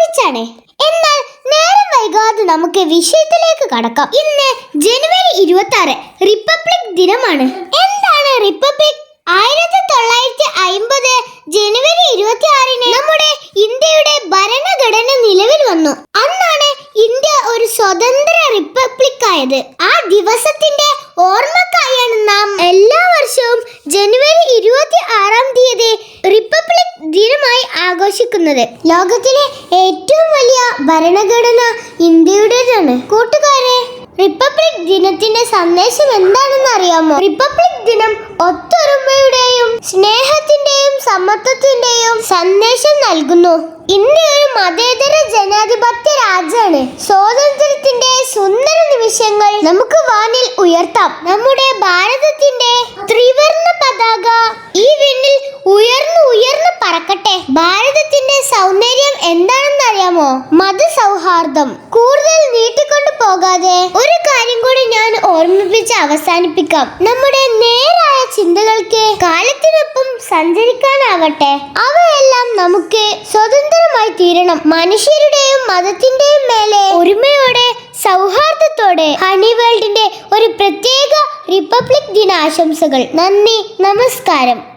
കുറിച്ചാണ്. എന്നാൽ നേരം വൈകാതെ നമുക്ക് വിഷയത്തിലേക്ക് കടക്കാം. ഇന്ന് ജനുവരി 26 റിപ്പബ്ലിക് ദിനമാണ്. എന്താണ് റിപ്പബ്ലിക്? 1950 ജനുവരി 26 നമ്മുടെ ഇന്ത്യയുടെ ഭരണഘടന നിലവിൽ വന്നു. അന്നാണ് ഇന്ത്യ ഒരു സ്വതന്ത്ര റിപ്പബ്ലിക് ആയത്. ആ ദിവസത്തിന്റെ ഓർമ്മക്കായാണ് നാം എല്ലാ വർഷവും ജനുവരി 26 റിപ്പബ്ലിക് ദിനമായി ആഘോഷിക്കുന്നത്. ലോകത്തിലെ ഏറ്റവും വലിയ ഭരണഘടന ഇന്ത്യയുടേതാണ്. കൂട്ടുകാരെ, റിപ്പബ്ലിക് ദിനത്തിന്റെ സന്ദേശം എന്താണെന്ന് അറിയാമോ? റിപ്പബ്ലിക് ദിനം ഒത്തൊരുമയുടെയും സ്നേഹത്തിന്റെയും സമത്വത്തിന്റെയും സന്ദേശം നൽകുന്നു. ഇന്ത്യ ഒരു മതേതര ജനാധിപത്യ രാജ്യമാണ്. സ്വാതന്ത്ര്യത്തിന്റെ സുന്ദര നിമിഷങ്ങൾ നമുക്ക് വാനിൽ ഉയർത്താം. നമ്മുടെ ഭാരതത്തിന്റെ ത്രിവർണ്ണ പതാക ഈ വിണ്ണിൽ ഉയർന്നു ഉയർന്നു പറക്കട്ടെ. ഭാരതത്തിന്റെ സൗന്ദര്യം എന്താണെന്ന് അറിയാമോ? മതസൗഹാർദ്ദം. കൂടുതൽ നീട്ടിക്കൊണ്ടു പോകാതെ ഒരു കാര്യം കൂടി ഞാൻ ഓർമ്മിപ്പിച്ച് അവസാനിപ്പിക്കാം. നമ്മുടെ നേരായ ചിന്തകൾക്ക് കാലത്തിനൊപ്പം സഞ്ചരിക്കാനാവട്ടെ. അവയെല്ലാം നമുക്ക് സ്വതന്ത്രമായി തീരണം. മനുഷ്യരുടെയും മതത്തിന്റെയും മേലെ ഒരുമയോടെ സൗഹാർദ്ദത്തോടെ ഹണി വേൾഡിന്റെ ഒരു പ്രത്യേക റിപ്പബ്ലിക് ദിനാശംസകൾ. നന്ദി, നമസ്കാരം.